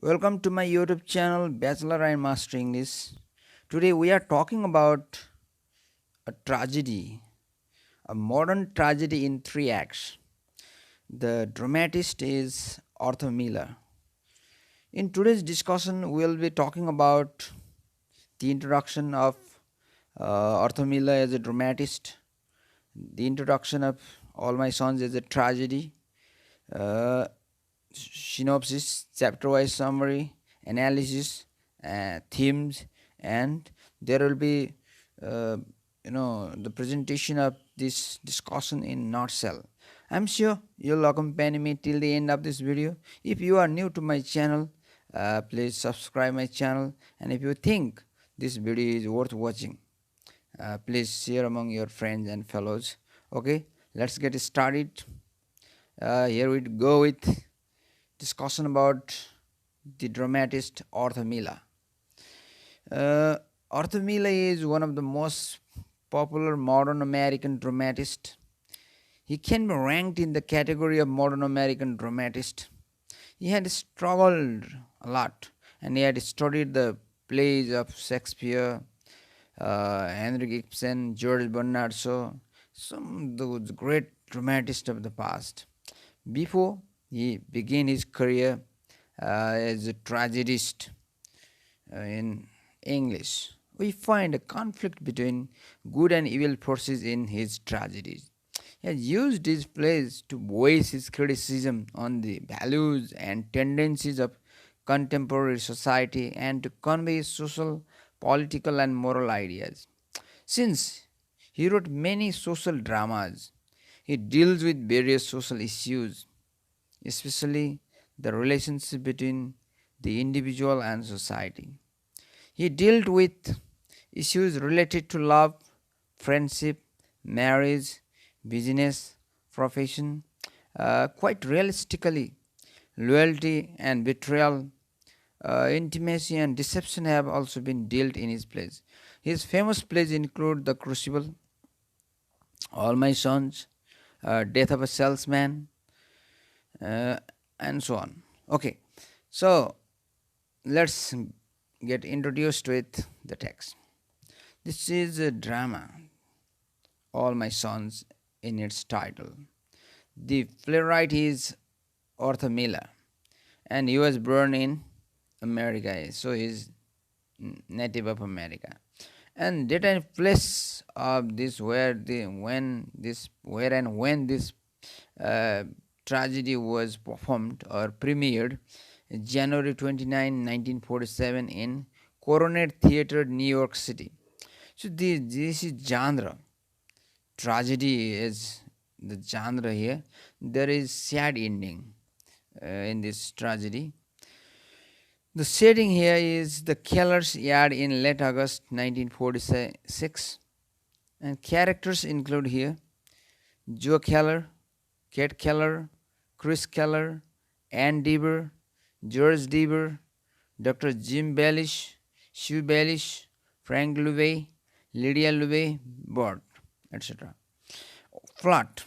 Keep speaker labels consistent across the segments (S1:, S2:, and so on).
S1: Welcome to my YouTube channel Bachelor and Master English. Today we are talking about a tragedy, a modern tragedy in three acts. The dramatist is Arthur Miller. In today's discussion, we will be talking about the introduction of Arthur Miller as a dramatist, the introduction of All My Sons as a tragedy, uh, synopsis, chapter-wise summary, analysis, themes, and there will be, uh, the presentation of this discussion in nutshell. I'm sure you'll accompany me till the end of this video. If you are new to my channel, please subscribe my channel, and if you think this video is worth watching, please share among your friends and fellows. Okay, let's get started. Here we go with discussion about the dramatist Arthur Miller. Arthur Miller is one of the most popular modern American dramatists. He can be ranked in the category of modern American dramatist. He had struggled a lot and he had studied the plays of Shakespeare, Henry Ibsen, George Bernard Shaw, some of those great dramatists of the past. Before he began his career as a tragedist in English, we find a conflict between good and evil forces in his tragedies. He has used his plays to voice his criticism on the values and tendencies of contemporary society and to convey social, political, and moral ideas. Since he wrote many social dramas, he deals with various social issues, especially the relationship between the individual and society. He dealt with issues related to love, friendship, marriage, business, profession, quite realistically. Loyalty and betrayal, intimacy and deception have also been dealt in his plays. His famous plays include The Crucible, All My Sons, Death of a Salesman, and so on. Okay, so let's get introduced with the text. This is a drama, All My Sons, in its title. The playwright is Arthur Miller, and he was born in America, so he's native of America. And date and place of this where and when this uh, tragedy was performed or premiered, January 29, 1947 in Coronet Theatre, New York City. So this is genre. Tragedy is the genre here. There is sad ending in this tragedy. The setting here is the Keller's yard in late August 1946, and characters include here Joe Keller, Kate Keller, Chris Keller, Ann Deever, George Deever, Dr. Jim Bellish, Sue Bellish, Frank Louvet, Lydia Louvet, Burt, etc. Plot.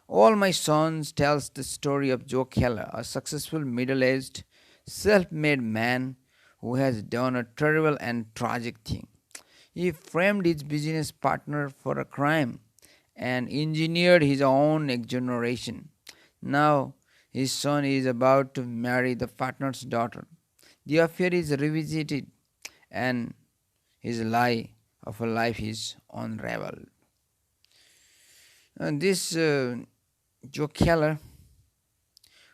S1: All My Sons tells the story of Joe Keller, a successful middle-aged, self-made man who has done a terrible and tragic thing. He framed his business partner for a crime and engineered his own exoneration. Now his son is about to marry the partner's daughter. The affair is revisited and his lie of a life is unraveled. And this Joe Keller,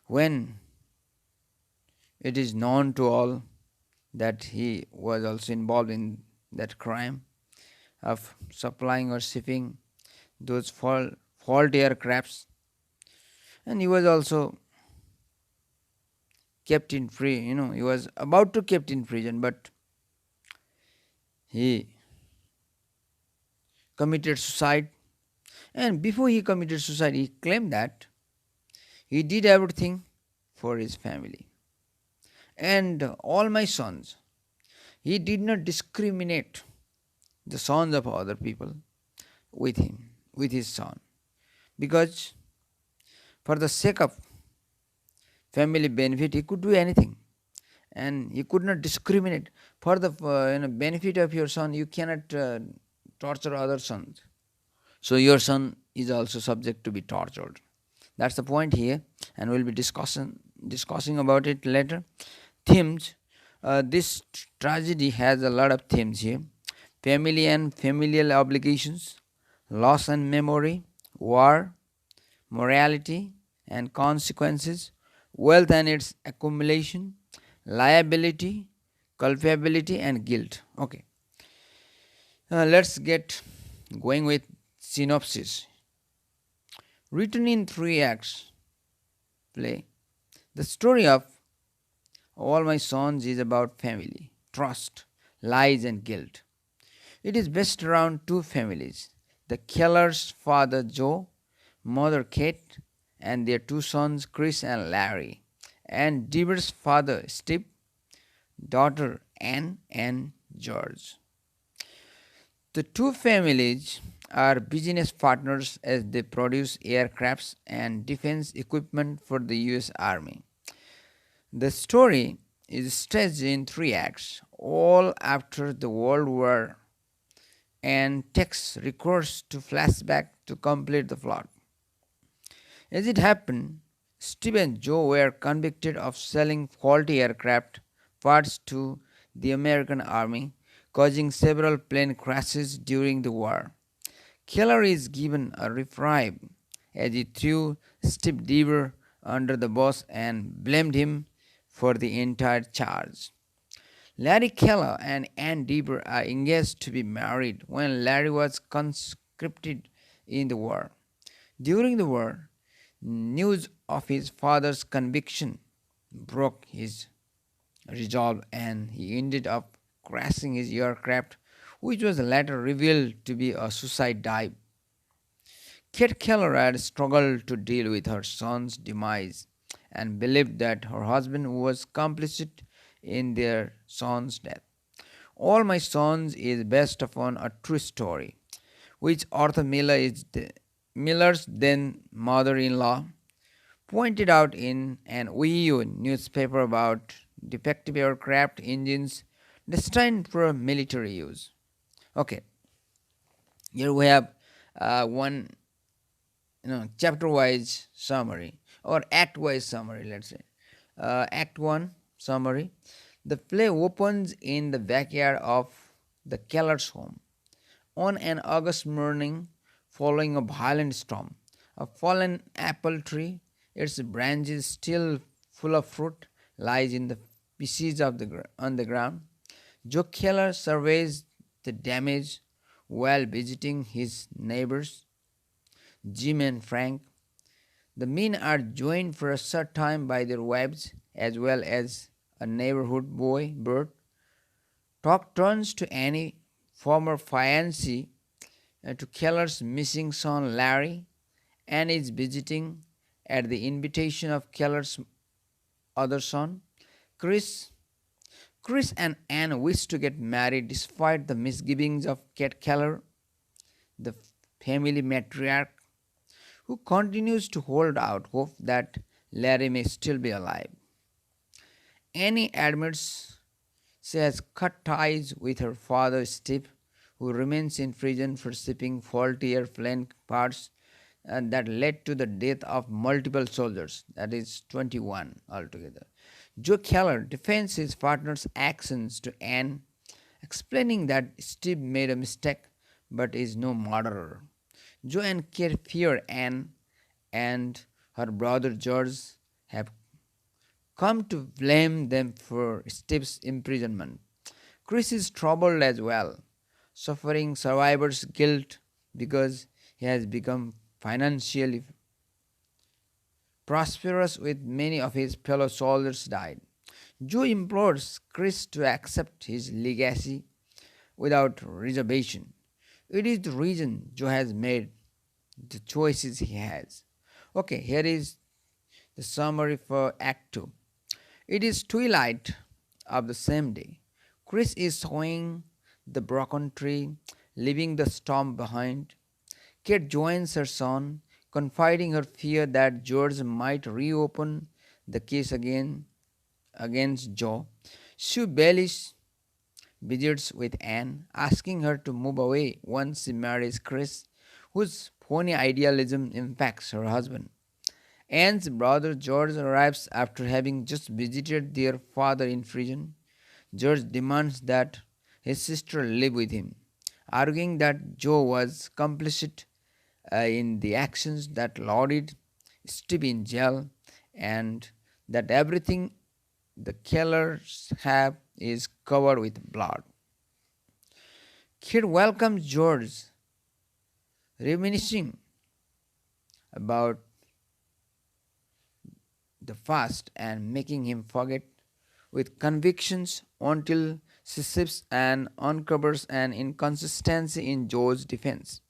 S1: when it is known to all that he was also involved in that crime of supplying or shipping those fault aircrafts, and he was also kept in free. He was about to kept in prison, but he committed suicide. And before he committed suicide, he claimed that he did everything for his family. And all my sons, he did not discriminate the sons of other people with him, with his son, because for the sake of family benefit, he could do anything. and you could not discriminate. For the benefit of your son, you cannot torture other sons. So your son is also subject to be tortured. That's the point here, and we'll be discussing about it later. Themes. This tragedy has a lot of themes here: family and familial obligations, loss and memory, war, morality and consequences, wealth and its accumulation, liability, culpability, and guilt. Okay, let's get going with synopsis. Written in 3 acts, play. The story of All My Sons is about family, trust, lies, and guilt. It is based around two families: the Keller's father Joe, mother Kate, and their two sons Chris and Larry, and Deever's father Steve, daughter Ann, and George. The two families are business partners as they produce aircrafts and defense equipment for the US Army. The story is staged in 3 acts, all after the World War, and takes recourse to flashback to complete the plot. As it happened, Steve and Joe were convicted of selling faulty aircraft parts to the American Army, causing several plane crashes during the war. Keller is given a reprieve as he threw Steve Deever under the bus and blamed him for the entire charge. Larry Keller and Ann Deever are engaged to be married when Larry was conscripted in the war. During the war, news of his father's conviction broke his resolve and he ended up crashing his aircraft, which was later revealed to be a suicide dive. Kate Keller had struggled to deal with her son's demise and believed that her husband was complicit in their son's death. All My Sons is based upon a true story, which Arthur Miller is Miller's then mother-in-law pointed out in an EU newspaper about defective aircraft engines destined for military use. Okay, here we have one chapter-wise summary or act-wise summary. Let's say Act 1 summary. The play opens in the backyard of the Keller's home on an August morning following a violent storm. A fallen apple tree, its branches still full of fruit, lies in the pieces on the ground. Joe Keller surveys the damage while visiting his neighbors, Jim and Frank. The men are joined for a short time by their wives as well as a neighborhood boy, Bert. Talk turns to Annie, former fiancée to Keller's missing son Larry. Annie is visiting at the invitation of Keller's other son, Chris. Chris and Anne wish to get married despite the misgivings of Kate Keller, the family matriarch, who continues to hold out hope that Larry may still be alive. Annie admits she has cut ties with her father Steve, who remains in prison for shipping faulty airplane parts that led to the death of multiple soldiers, that is 21 altogether. Joe Keller defends his partner's actions to Anne, explaining that Steve made a mistake but is no murderer. Joe and Kate fear Anne and her brother George have come to blame them for Steve's imprisonment. Chris is troubled as well, suffering survivor's guilt because he has become financially prosperous with many of his fellow soldiers died. Joe implores Chris to accept his legacy without reservation. It is the reason Joe has made the choices he has. Okay, here is the summary for Act 2. It is twilight of the same day. Chris is sawing the broken tree, leaving the storm behind. Kate joins her son, confiding her fear that George might reopen the case again against Joe, Sue Baelish visits with Anne, asking her to move away once she marries Chris, whose phony idealism impacts her husband. Anne's brother George arrives after having just visited their father in prison. George demands that his sister live with him, arguing that Joe was complicit in the actions that loaded Steve in jail and that everything the Kellers have is covered with blood. Kid welcomes George, reminiscing about the past and making him forget with convictions until she sips and uncovers an inconsistency in Joe's defense.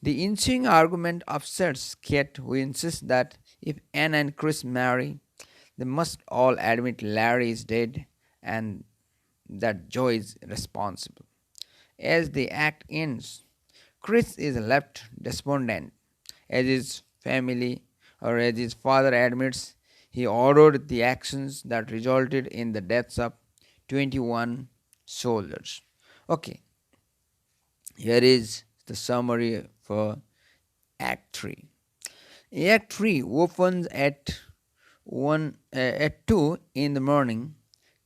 S1: The ensuing argument upsets Kate, who insists that if Anne and Chris marry, they must all admit Larry is dead and that Joe is responsible. As the act ends, Chris is left despondent, as his family or as his father admits he ordered the actions that resulted in the deaths of 21 soldiers. Okay, here is the summary for Act 3. Act 3 opens at 2 in the morning.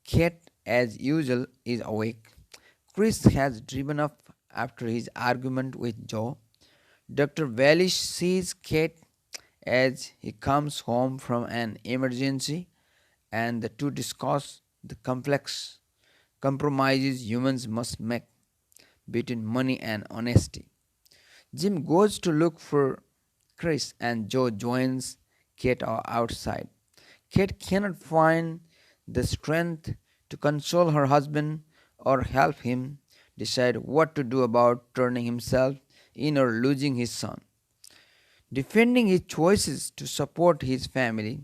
S1: Kate, as usual, is awake. Chris has driven off after his argument with Joe. Dr. Valish sees Kate as he comes home from an emergency, and the two discuss the complex compromises humans must make between money and honesty. Jim goes to look for Chris, and Joe joins Kate outside. Kate cannot find the strength to console her husband or help him decide what to do about turning himself in or losing his son. Defending his choices to support his family,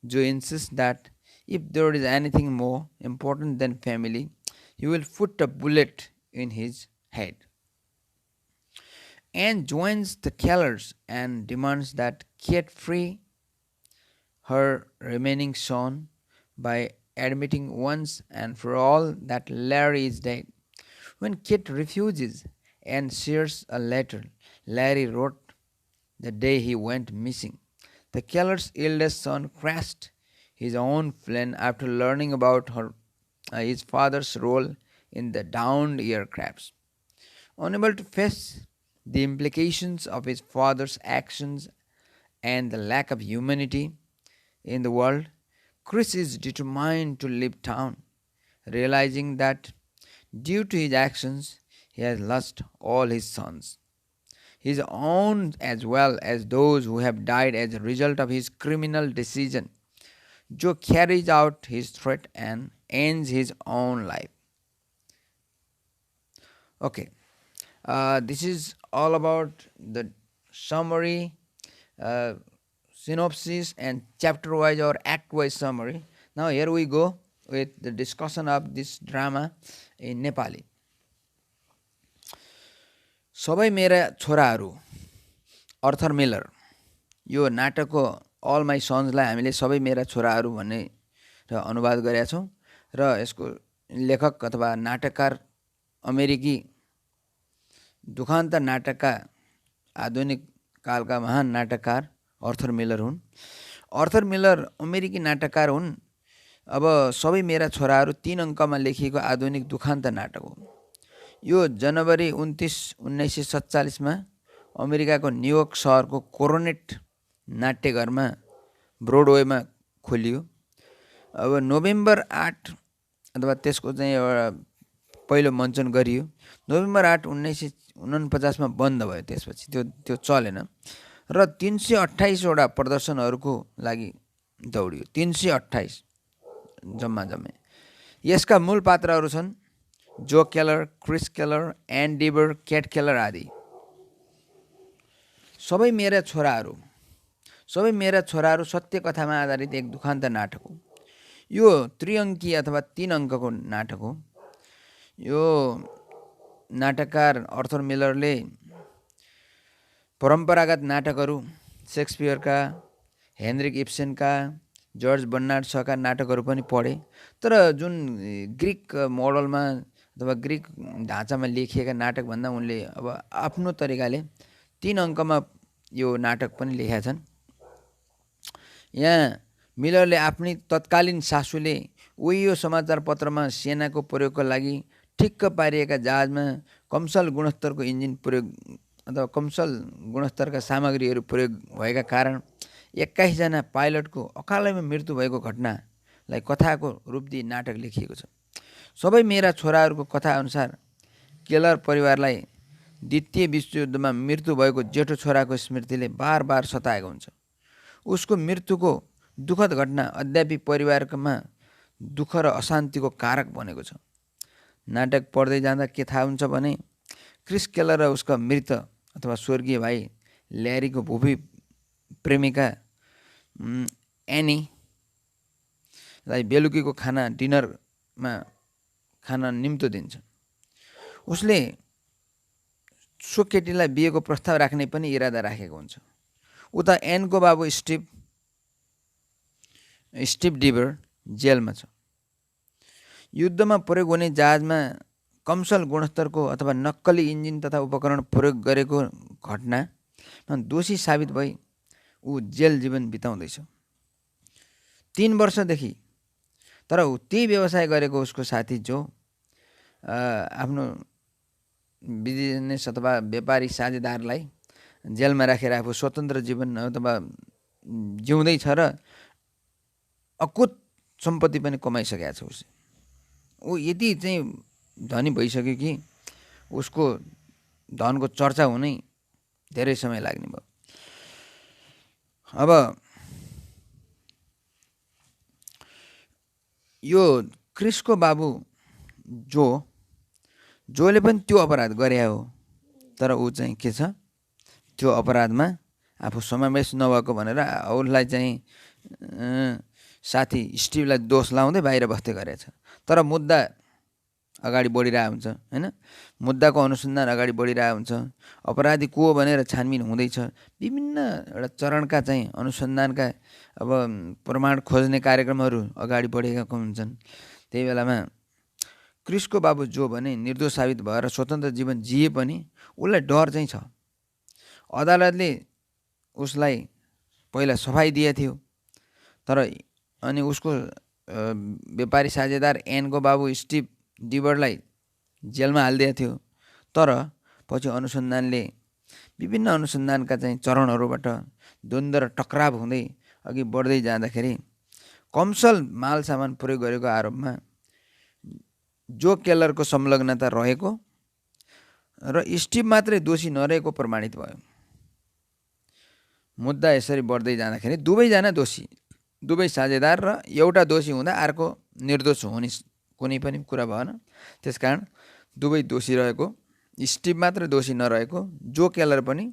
S1: Joe insists that if there is anything more important than family, he will put a bullet in his head. Anne joins the Kellers and demands that Kate free her remaining son by admitting once and for all that Larry is dead. When Kate refuses, Anne shares a letter Larry wrote the day he went missing. The Keller's eldest son crashed his own plane after learning about his father's role in the downed aircrafts. Unable to face the implications of his father's actions and the lack of humanity in the world, Chris is determined to leave town, realizing that due to his actions he has lost all his sons, his own as well as those who have died as a result of his criminal decision. Joe carries out his threat and ends his own life. Okay, this is all about the summary, synopsis, and chapter wise or act wise summary. Now, here we go with the discussion of this drama in Nepali. सबै मेरा छोराहरू अर्थर Miller यो नाटकको अल माई सन्सलाई हामीले सबै मेरा छोराहरू भन्ने अनुवाद गरेका छौँ र यसको लेखक अथवा नाटककार अमेरिकी दुखान्त नाटकका आधुनिक कालका महान नाटककार अर्थर मिलर हुन्। अर्थर मिलर अमेरिकी नाटककार हुन्। अब सबै मेरा छोराहरू 3 अङ्कमा लेखिएको आधुनिक दुखान्त नाटक हो। यो जनवरी 29, 1947 मा अमेरिकाको न्युयोर्क सहरको कोरोनेट नाट्यघरमा ब्रोडवेमा खोलियो। अब नोभेम्बर 8 अथवा त्यसको चाहिँ एउटा पहिलो मञ्चन गरियो। नोभेम्बर 8, 1949 मा बन्द भयो। त्यसपछि त्यो चलेन र 328 वटा प्रदर्शनहरूको लागि दौडियो। 328 जम्मा। यसका मूल पात्रहरू छन् जो केलर, क्रिस केलर, एन डीवर, केट केलर आदि। सबै मेरा छोराहरू सत्य कथामा आधारित एक दुखान्त नाटक हो। यो त्रिअङ्की अथवा 3 अङ्कको नाटक हो। यो नाटककार अर्थर मिलरले परम्परागत नाटकहरू शेक्सपियरका, हेनरिक इब्सेनका, जर्ज बर्नार्ड शका नाटकहरू पनि पढेँ। तर जुन ग्रिक मोडलमा अथवा ग्रिक ढाँचामा लेखिएका नाटकभन्दा उनले अब आफ्नो तरिकाले 3 अङ्कमा यो नाटक पनि लेखेका छन्। यहाँ मिलरले आफ्नै तत्कालीन सासूले ओहियो समाचार पत्रमा सेनाको प्रयोगको लागि ठिक्क पारिएका जहाजमा कमसल गुणस्तरको इन्जिन प्रयोग अथवा कमसल गुणस्तरका सामग्रीहरू प्रयोग भएका कारण 21 जना पाइलटको अकालैमा मृत्यु भएको घटनालाई कथाको रूप दिई नाटक लेखिएको छ। सबै मेरा छोराहरूको कथा अनुसार केलर परिवारलाई द्वितीय विश्वयुद्धमा मृत्यु भएको जेठो छोराको स्मृतिले बार बार सताएको हुन्छ। उसको मृत्युको दुःखद घटना अद्यापि परिवारमा दुःख र अशान्तिको कारक बनेको छ। नाटक पढ्दै जाँदा के थाहा हुन्छ भने क्रिस केलर र उसका मृत अथवा स्वर्गीय भाइ ल्यारीको भूपी प्रेमिका एनीलाई बेलुकीको खाना डिनरमा खाना निम्तो दिन्छ। उसले सो केटीलाई बिहेको प्रस्ताव राख्ने पनि इरादा राखेको हुन्छ। उता एनको बाबु स्टिभ डिभर जेलमा छ। युद्धमा प्रयोग हुने जहाजमा कमसल गुणस्तरको अथवा नक्कली इन्जिन तथा उपकरण प्रयोग गरेको घटनामा दोषी साबित भई ऊ जेल जीवन बिताउँदैछ 3 वर्षदेखि। तर त्यही व्यवसाय गरेको उसको साथी जो आफ्नो बिजनेस अथवा व्यापारी साझेदारलाई जेलमा राखेर आफू स्वतन्त्र जीवन अथवा जिउँदैछ र अकुत सम्पत्ति पनि कमाइसकेको छ। उसले ऊ यति चाहिँ धनी भइसक्यो कि उसको धनको चर्चा हुनै धेरै समय लाग्ने भयो। अब यो क्रिसको बाबु जोले पनि त्यो अपराध गरे हो। तर ऊ चाहिँ के छ, त्यो अपराधमा आफू समावेश नभएको भनेर उसलाई चाहिँ साथी स्टिभलाई दोष लाउँदै बाहिर बस्दै गरेछ। तर मुद्दा अगाडि बढिरहेको हुन्छ हैन, मुद्दाको अनुसन्धान अगाडि बढिरहेको हुन्छ। अपराधी को हो भनेर छानबिन हुँदैछ। विभिन्न एउटा चरणका चाहिँ अनुसन्धानका अब प्रमाण खोज्ने कार्यक्रमहरू अगाडि बढेका हुन्छन्। त्यही बेलामा क्रिसको बाबु जो भने निर्दोष साबित भएर स्वतन्त्र जीवन जिए पनि उसलाई डर चाहिँ छ। अदालतले उसलाई पहिला सफाई दिए थियो, तर अनि उसको व्यापारी साझेदार एनको बाबु स्टिभ डिभरलाई जेलमा हालिदिएको थियो। तर पछि अनुसन्धानले विभिन्न अनुसन्धानका चाहिँ चरणहरूबाट द्वन्द्व र टक्राव हुँदै अघि बढ्दै जाँदाखेरि कमसल माल सामान प्रयोग गरेको आरोपमा जो केलरको संलग्नता रहेको र स्टिभ मात्रै दोषी नरहेको प्रमाणित भयो। मुद्दा यसरी बढ्दै जाँदाखेरि दुवैजना दोषी, दुवै साझेदार र एउटा दोषी हुँदा अर्को निर्दोष हुने कुनै पनि कुरा भएन। त्यसकारण दुवै दोषी रहेको, स्टिभ मात्र दोषी नरहेको, जो केलर पनि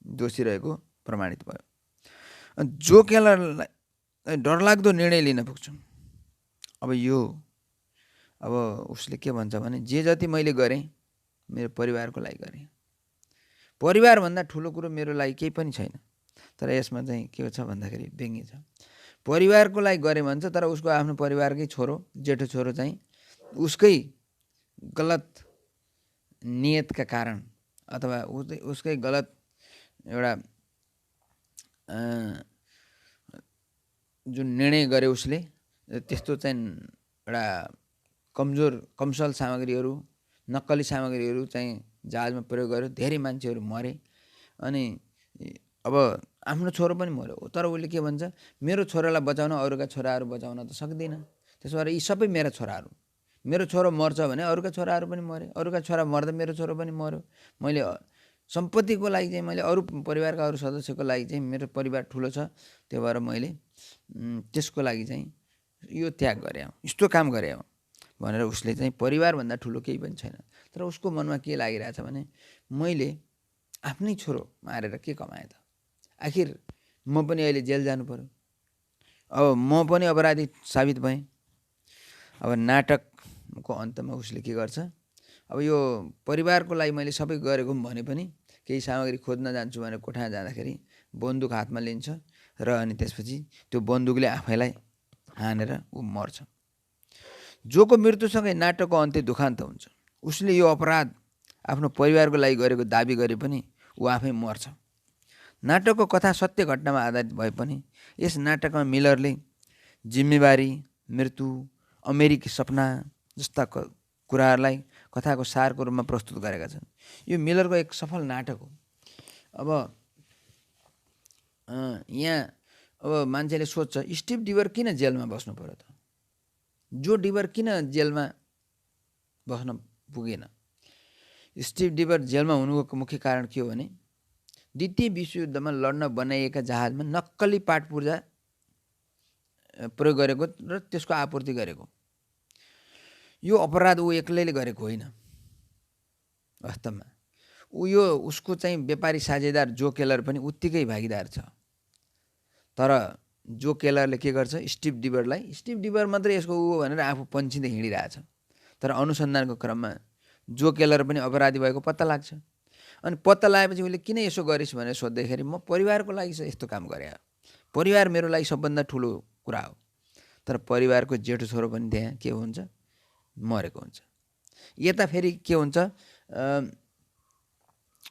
S1: दोषी रहेको प्रमाणित भयो। जो केलरलाई डरलाग्दो निर्णय लिन पुग्छ। अब उसले के भन्छ भने जे जति मैले गरेँ मेरो परिवारको लागि गरेँ। परिवारभन्दा ठुलो कुरो मेरो लागि केही पनि छैन। तर यसमा चाहिँ के छ भन्दाखेरि व्यङ्ग्य छ। परिवारको लागि गरेँ भन्छ, तर उसको आफ्नो परिवारकै छोरो, जेठो छोरो चाहिँ उसकै गलत नियतका कारण अथवा उसकै गलत एउटा जुन निर्णय गरे उसले, त्यस्तो चाहिँ एउटा कमसल सामग्रीहरू, नक्कली सामग्रीहरू चाहिँ जहाजमा प्रयोग गर्यो। धेरै मान्छेहरू मरे अनि अब आफ्नो छोरो पनि मर्यो। तर उसले के भन्छ, मेरो छोरालाई बचाउन अरूका छोराहरू बचाउन त सक्दिनँ। त्यसो भएर यी सबै मेरा छोराहरू, मेरो छोरो मर्छ भने अरूका छोराहरू पनि मरे, अरूका छोरा मर्दा मेरो छोरो पनि मर्यो। मैले सम्पत्तिको लागि चाहिँ मैले अरू परिवारका अरू सदस्यको लागि चाहिँ मेरो परिवार ठुलो छ, त्यो भएर मैले त्यसको लागि चाहिँ यो त्याग गरेँ, यस्तो काम गरेँ भनेर उसले चाहिँ परिवारभन्दा ठुलो केही पनि छैन। तर उसको मनमा के लागिरहेछ भने मैले आफ्नै छोरो मारेर के कमाएँ त, आखिर म पनि अहिले जेल जानु पर्यो, अब म पनि अपराधी साबित भएँ। अब नाटकको अन्तमा उसले के गर्छ, अब यो परिवारको लागि मैले सबै गरेको भने पनि केही सामग्री खोज्न जान्छु भनेर कोठामा जाँदाखेरि बन्दुक हातमा लिन्छ र अनि त्यसपछि त्यो बन्दुकले आफैलाई हानेर ऊ मर्छ। जोको मृत्युसँगै नाटकको अन्त्य दुखान्त हुन्छ। उसले यो अपराध आफ्नो परिवारको लागि गरेको दाबी गरे पनि ऊ आफै मर्छ। नाटकको कथा सत्य घटनामा आधारित भए पनि यस नाटकमा मिलरले जिम्मेवारी, मृत्यु, अमेरिकी सपना जस्ता कुराहरूलाई कथाको सारको रूपमा प्रस्तुत गरेका छन्। यो मिलरको एक सफल नाटक हो। अब यहाँ अब मान्छेले सोध्छ स्टिभ डिवर किन जेलमा बस्नु पर्यो त? जो डिवर किन जेलमा बस्न पुगेन? स्टिभ डिवर जेलमा हुनुको मुख्य कारण के हो भने द्वितीय विश्वयुद्धमा लड्न बनाइएका जहाजमा नक्कली पाटपुर्जा प्रयोग गरेको र त्यसको आपूर्ति गरेको। यो अपराध ऊ एक्लैले गरेको होइन। वास्तवमा उसको चाहिँ व्यापारी साझेदार जो केलर पनि उत्तिकै भागीदार छ। तर जो केलरले के गर्छ, स्टिभ डिवर मात्रै यसको ऊ भनेर आफू पन्छिँदै हिँडिरहेछ। तर अनुसन्धानको क्रममा जो केलर पनि अपराधी भएको पत्ता लाग्छ। अनि पत्ता लगाएपछि उसले किन यसो गरिस् भनेर सोद्धाखेरि म परिवारको लागि यस्तो काम गरेँ। परिवार मेरो लागि सबभन्दा ठुलो कुरा हो। तर परिवारको जेठो छोरो पनि त्यहाँ के हुन्छ, मरेको हुन्छ। यता फेरि के हुन्छ,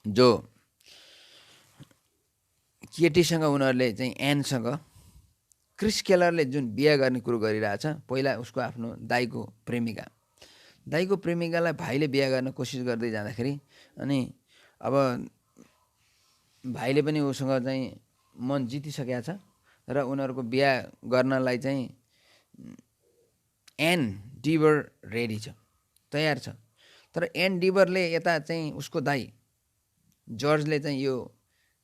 S1: जो केटीसँग उनीहरूले चाहिँ एनसँग क्रिस केलरले जुन बिहा गर्ने कुरो गरिरहेछ, पहिला उसको आफ्नो दाइको प्रेमिकालाई भाइले बिहा गर्न कोसिस गर्दै जाँदाखेरि अनि अब भाइले पनि उसँग चाहिँ मन जितिसकेको छ र उनीहरूको बिहा गर्नलाई चाहिँ एन डिवर रेडी छ, तयार छ। तर एन डिभरले यता चाहिँ उसको दाइ जर्जले चाहिँ यो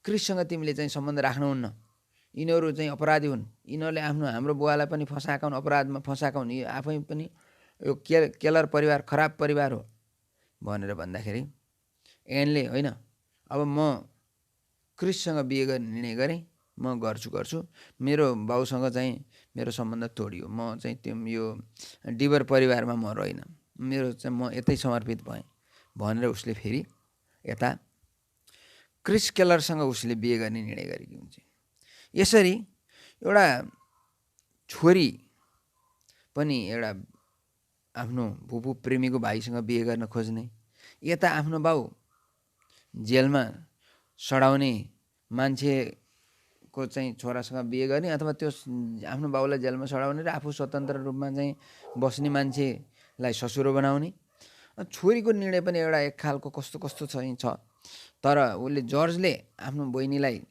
S1: क्रिससँग तिमीले चाहिँ सम्बन्ध राख्नुहुन्न, यिनीहरू चाहिँ अपराधी हुन्, यिनीहरूले हाम्रो बुवालाई पनि फसाएका हुन्, अपराधमा फसाएका हुन्, यो आफै पनि यो केलर परिवार खराब परिवार हो भनेर भन्दाखेरि एनले होइन अब म क्रिससँग बिहे गर्ने निर्णय गरेँ, म गर्छु, मेरो बाउसँग चाहिँ मेरो सम्बन्ध तोडियो, म चाहिँ यो डिभर परिवारमा म रहेन, मेरो चाहिँ म यतै समर्पित भएँ भनेर उसले फेरि यता क्रिस केलरसँग उसले बिहे गर्ने निर्णय गरेकी हुन्छ। यसरी एउटा छोरी पनि एउटा आफ्नो भुपू प्रेमीको भाइसँग बिहे गर्न खोज्ने, यता आफ्नो बाउ जेलमा सडाउने मान्छेको चाहिँ छोरासँग बिहे गर्ने अथवा त्यो आफ्नो बाउलाई जेलमा सडाउने र आफू स्वतन्त्र रूपमा चाहिँ बस्ने मान्छेलाई ससुरो बनाउने। छोरीको निर्णय पनि एउटा एक खालको कस्तो चाहिँ छ। तर उसले जर्जले आफ्नो बहिनीलाई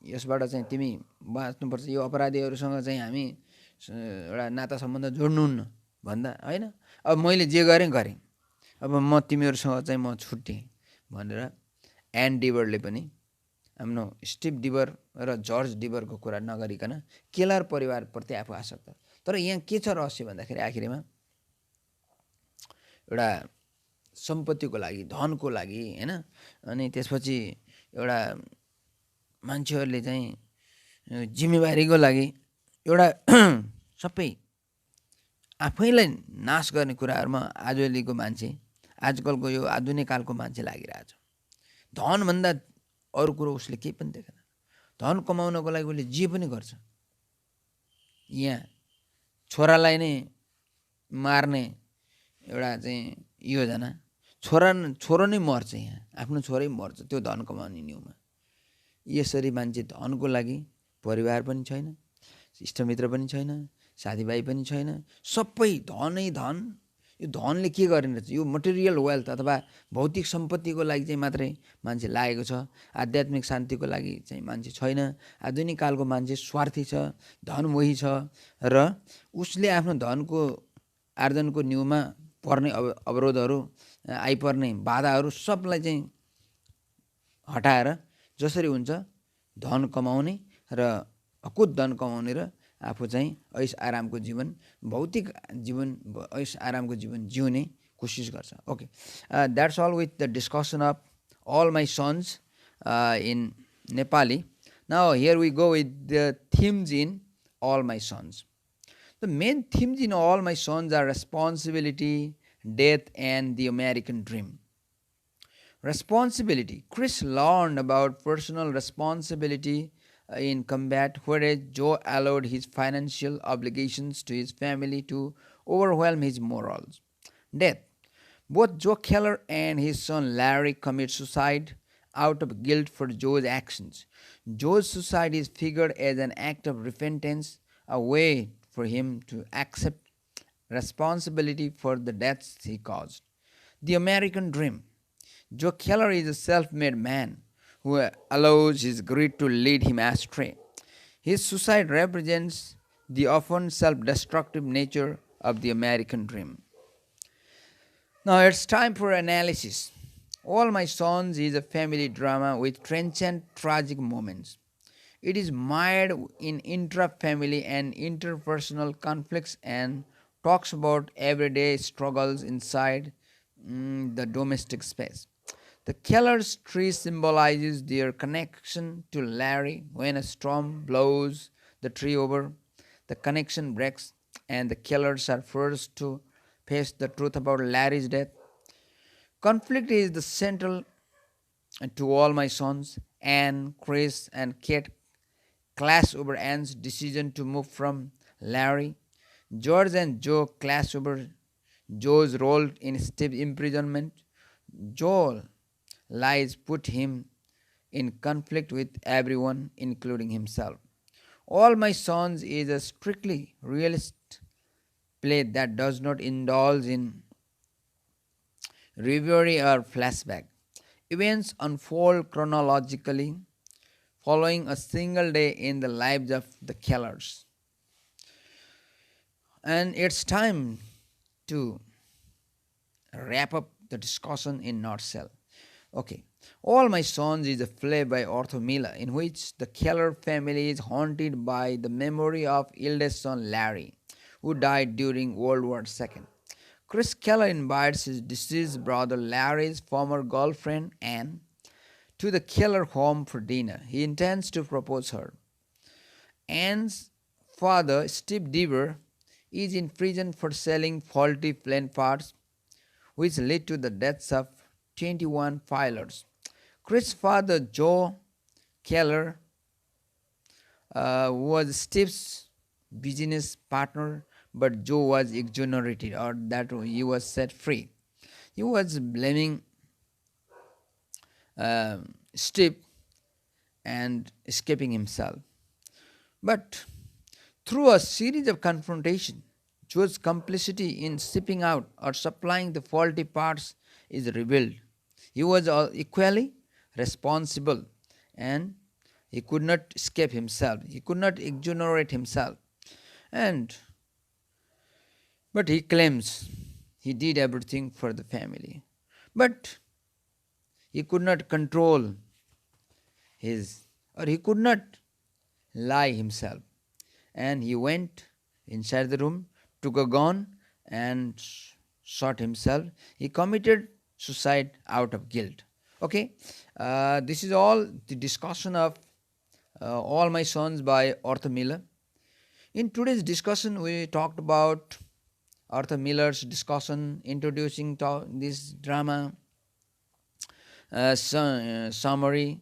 S1: यसबाट चाहिँ तिमी बाँच्नुपर्छ, यो अपराधीहरूसँग चाहिँ हामी एउटा नाता सम्बन्ध जोड्नुहुन्न भन्दा होइन अब मैले जे गरेँ, अब म तिमीहरूसँग चाहिँ म छुट्टेँ भनेर एन डिभरले पनि आफ्नो स्टिभ डिभर र जर्ज डिभरको कुरा नगरिकन केलर परिवारप्रति आफू आसक्त। तर यहाँ के छ रहस्य भन्दाखेरि आखिरमा एउटा सम्पत्तिको लागि, धनको लागि होइन, अनि त्यसपछि एउटा मान्छेहरूले चाहिँ जिम्मेवारीको लागि एउटा सबै आफैलाई नाश गर्ने कुराहरूमा आजकलको यो आधुनिक कालको मान्छे लागिरहेछ। धनभन्दा अरू कुरो उसले केही पनि देखेन। धन कमाउनको लागि उसले जे पनि गर्छ। यहाँ छोरालाई नै मार्ने एउटा चाहिँ योजना, छोरो नै मर्छ, यहाँ आफ्नो छोरै मर्छ त्यो धन कमाउने न्युमा। यसरी मान्छे धनको लागि परिवार पनि छैन, इष्टमित्र पनि छैन, साथीभाइ पनि छैन, सबै धनै धन। यो धनले के गर्ने रहेछ, यो मटेरियल वेल्थ अथवा भौतिक सम्पत्तिको लागि चाहिँ मात्रै मान्छे लागेको छ। आध्यात्मिक शान्तिको लागि चाहिँ मान्छे छैन। आधुनिक कालको मान्छे स्वार्थी छ, धनमोही छ र उसले आफ्नो धनको आर्जनको न्युमा पर्ने अवरोधहरू, आइपर्ने बाधाहरू सबलाई चाहिँ हटाएर जसरी हुन्छ धन कमाउने र अकुत धन कमाउने र आफू चाहिँ ऐश आरामको जीवन, भौतिक जीवन, ऐश आरामको जीवन जिउने कोसिस गर्छ। Okay, that's all with the discussion of all my sons in Nepali. Now here we go with the themes in All My Sons. The main themes in All My Sons are responsibility, death, and the American dream. Responsibility. Chris learned about personal responsibility in combat, whereas Joe allowed his financial obligations to his family to overwhelm his morals. Death. Both Joe Keller and his son Larry commit suicide out of guilt for Joe's actions. Joe's suicide is figured as an act of repentance, a way for him to accept responsibility for the deaths he caused. The American Dream. Joe Keller is a self made man who allows his greed to lead him astray. His suicide represents the often self destructive nature of the American dream. Now it's time for analysis. All My Sons is a family drama with transient tragic moments. It is mired in intra-family and interpersonal conflicts and talks about everyday struggles inside the domestic space. The Keller's tree symbolizes their connection to Larry. When a storm blows the tree over, the connection breaks, and the Kellers are forced to face the truth about Larry's death. Conflict is the central to All My Sons. Ann, Chris, and Kate clash over Ann's decision to move from Larry. George and Joe clash over Joe's role in Steve's imprisonment. Joel lies put him in conflict with everyone, including himself. All My Sons is a strictly realist play that does not indulge in reverie or flashback. Events unfold chronologically, following a single day in the lives of the Kellers. And it's time to wrap up the discussion in nutshell. Okay, All My Sons is a play by Arthur Miller in which the Keller family is haunted by the memory of eldest son Larry, who died during World War II. Chris Keller invites his deceased brother Larry's former girlfriend Ann to the Keller home for dinner. He intends to propose her. Ann's father, Steve Deever, is in prison for selling faulty plane parts, which led to the deaths of 21 filers. Chris' father, Joe Keller, was Steve's business partner, but Joe was exonerated, or that he was set free. He was blaming Steve and escaping himself. But through a series of confrontation, Joe's complicity in shipping out or supplying the faulty parts is revealed. He was equally responsible, and he could not escape himself. He could not exonerate himself. But he claims he did everything for the family. But he could not control he could not lie himself. And he went inside the room, took a gun, and shot himself. He committed suicide out of guilt. Okay, this is all the discussion of All My Sons by Arthur Miller. In today's discussion, we talked about Arthur Miller's discussion introducing this drama, summary,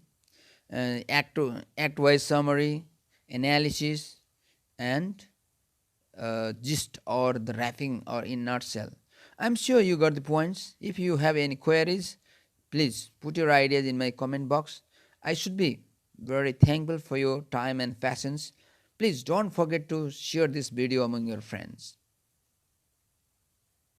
S1: act-wise summary, analysis, and gist or the wrapping or in nutshell. I'm sure you got the points. If you have any queries, please put your ideas in my comment box. I should be very thankful for your time and patience. Please don't forget to share this video among your friends.